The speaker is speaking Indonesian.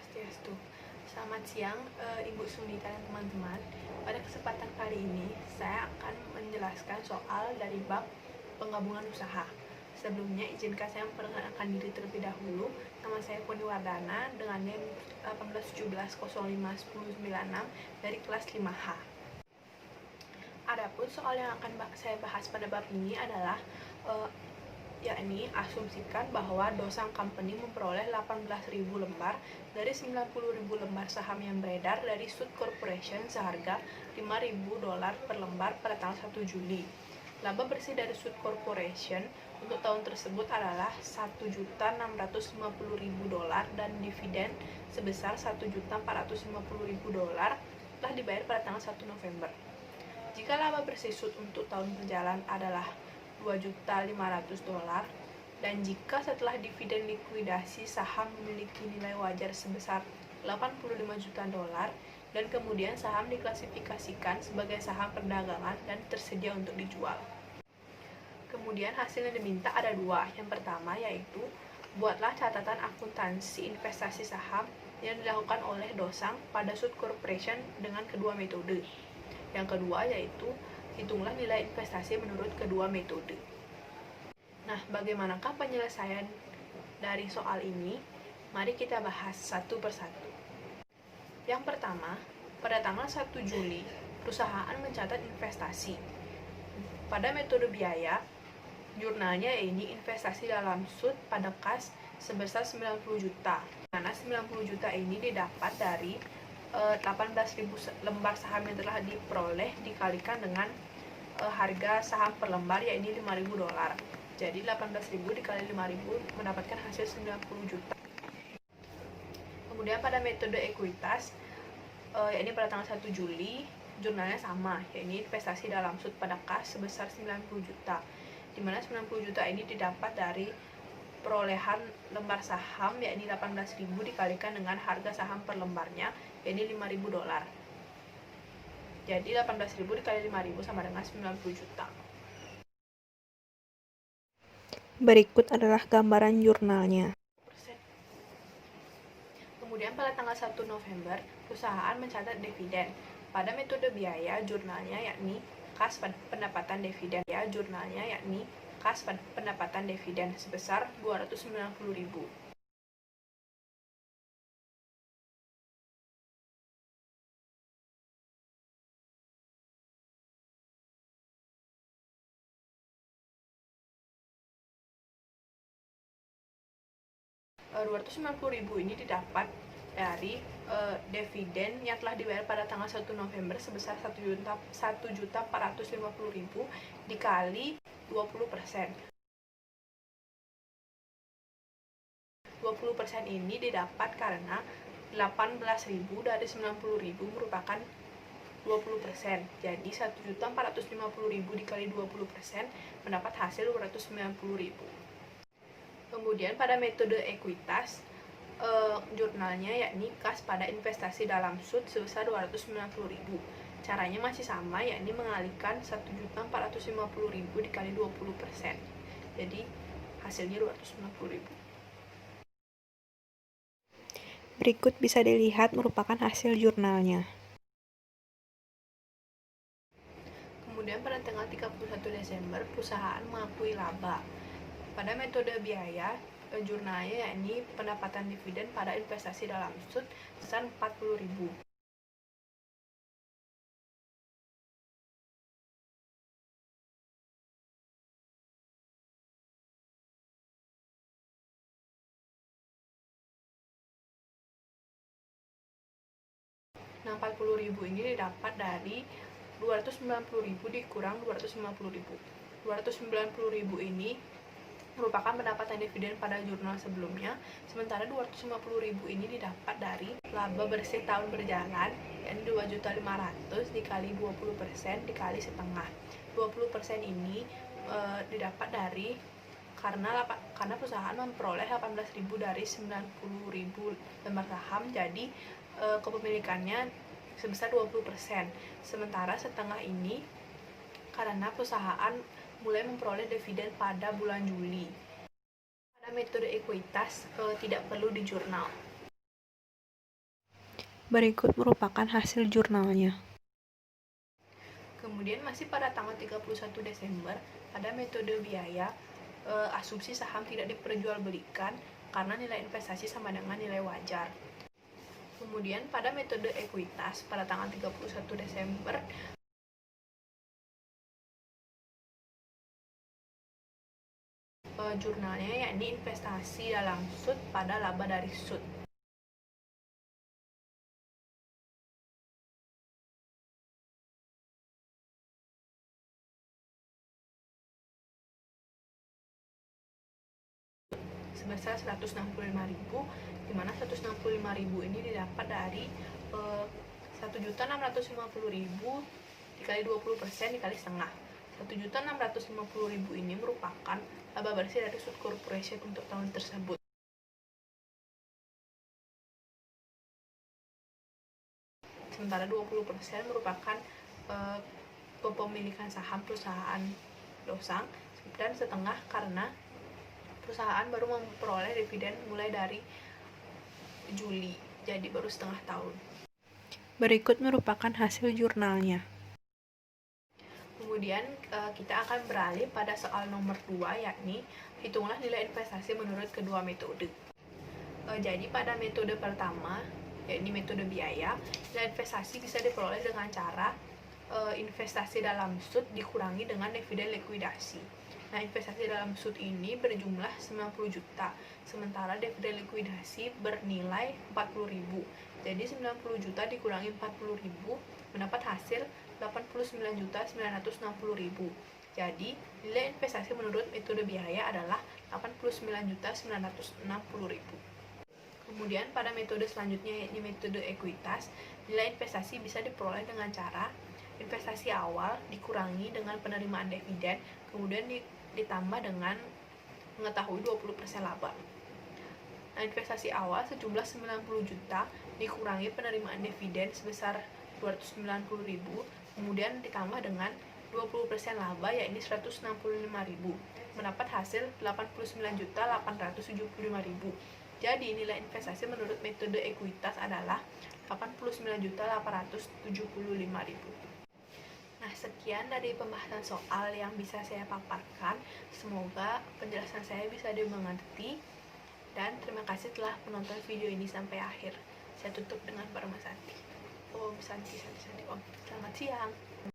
Swastiastu. Selamat siang, Ibu Sunita dan teman-teman. Pada kesempatan kali ini, saya akan menjelaskan soal dari bab penggabungan usaha. Sebelumnya, izinkan saya memperkenalkan diri terlebih dahulu. Nama saya Poni Wardana dengan NIM 1817051096 dari kelas 5H. Adapun soal yang akan saya bahas pada bab ini adalah yakni asumsikan bahwa Dosang Company memperoleh 18.000 lembar dari 90.000 lembar saham yang beredar dari Sud Corporation seharga $5.000 per lembar pada tanggal 1 Juli. Laba bersih dari Sud Corporation untuk tahun tersebut adalah $1.650.000 dan dividen sebesar $1.450.000 telah dibayar pada tanggal 1 November. Jika laba bersih Sud untuk tahun berjalan adalah $2.500.000 dan jika setelah dividen likuidasi saham memiliki nilai wajar sebesar $85 juta dan kemudian saham diklasifikasikan sebagai saham perdagangan dan tersedia untuk dijual. Kemudian hasil yang diminta ada dua. Yang pertama yaitu buatlah catatan akuntansi investasi saham yang dilakukan oleh Dosang pada Sud Corporation dengan kedua metode. Yang kedua yaitu hitunglah nilai investasi menurut kedua metode. Nah, bagaimanakah penyelesaian dari soal ini? Mari kita bahas satu persatu. Yang pertama, pada tanggal 1 Juli, perusahaan mencatat investasi. Pada metode biaya, jurnalnya ini investasi dalam Sud pada kas sebesar 90 juta. Karena 90 juta ini didapat dari 18.000 lembar saham yang telah diperoleh dikalikan dengan harga saham per lembar yaitu $5.000. Jadi 18.000 dikali 5.000 mendapatkan hasil 90 juta. Kemudian pada metode ekuitas yaitu pada tanggal 1 Juli jurnalnya sama, yaitu investasi dalam Sud pada kas sebesar 90 juta. Di mana 90 juta ini didapat dari perolehan lembar saham yakni 18.000 dikalikan dengan harga saham per lembarnya yaitu $5.000. Jadi 18.000 dikali 5.000 sama dengan 90 juta. Berikut adalah gambaran jurnalnya. Kemudian pada tanggal 1 November, perusahaan mencatat dividen. Pada metode biaya, jurnalnya yakni kas pendapatan dividen. Kas pendapatan dividen sebesar $290.000. $290.000 ini didapat dari dividen yang telah dibayar pada tanggal 1 November sebesar $1.450.000 dikali 20%. 20% ini didapat karena 18.000 dari 90.000 merupakan 20%. Jadi 1.450.000 dikali 20% mendapat hasil 290.000. Kemudian pada metode ekuitas jurnalnya yakni kas pada investasi dalam Sud sebesar 290.000. Caranya masih sama, yakni mengalihkan 1.450.000 dikali 20%. Jadi hasilnya 290.000. Berikut bisa dilihat merupakan hasil jurnalnya. Kemudian pada tanggal 31 Desember perusahaan mengakui laba. Pada metode biaya, jurnalnya yakni pendapatan dividen pada investasi dalam Sud sebesar 40.000. Nah, 40.000 ini didapat dari 290.000 dikurang 250.000. 290.000 ini merupakan pendapatan dividen pada jurnal sebelumnya, sementara 250.000 ini didapat dari laba bersih tahun berjalan yaitu 2.500.000 dikali 20% dikali setengah. 20% ini didapat dari karena perusahaan memperoleh 18.000 dari 90.000 lembar saham, jadi kepemilikannya sebesar 20%. Sementara setengah ini karena perusahaan mulai memperoleh dividen pada bulan Juli. Pada metode ekuitas tidak perlu di jurnal. Berikut merupakan hasil jurnalnya. Kemudian masih pada tanggal 31 Desember, pada metode biaya, asumsi saham tidak diperjualbelikan karena nilai investasi sama dengan nilai wajar. Kemudian pada metode ekuitas, pada tanggal 31 Desember, jurnalnya yakni investasi dalam SUT pada laba dari SUT. Sebesar 165.000, di mana 165.000 ini didapat dari 1.650.000 dikali 20% dikali setengah. 1.650.000 ini merupakan laba bersih dari SUT Corporation untuk tahun tersebut. Sementara 20% merupakan kepemilikan saham perusahaan Dosang, dan setengah karena perusahaan baru memperoleh dividen mulai dari Juli, jadi baru setengah tahun. Berikut merupakan hasil jurnalnya. Kemudian kita akan beralih pada soal nomor 2, yakni hitunglah nilai investasi menurut kedua metode. Jadi pada metode pertama, yakni metode biaya, nilai investasi bisa diperoleh dengan cara investasi dalam SUT dikurangi dengan dividen likuidasi. Nah, investasi dalam SUT ini berjumlah 90 juta, sementara dividen likuidasi bernilai 40.000. Jadi 90 juta dikurangi 40.000 mendapat hasil 89.960.000. Jadi, nilai investasi menurut metode biaya adalah 89.960.000. Kemudian pada metode selanjutnya, yakni metode ekuitas, nilai investasi bisa diperoleh dengan cara investasi awal dikurangi dengan penerimaan dividen, kemudian ditambah dengan mengetahui 20% laba. Nah, investasi awal sejumlah 90 juta dikurangi penerimaan dividen sebesar 290.000, kemudian ditambah dengan 20% laba yakni 165.000, mendapat hasil 89.875.000. Jadi nilai investasi menurut metode ekuitas adalah 89.875.000. Nah, sekian dari pembahasan soal yang bisa saya paparkan. Semoga penjelasan saya bisa dimengerti, dan terima kasih telah menonton video ini sampai akhir. Saya tutup dengan Parma Santi. Om Santi Santi Santi Om. Selamat siang.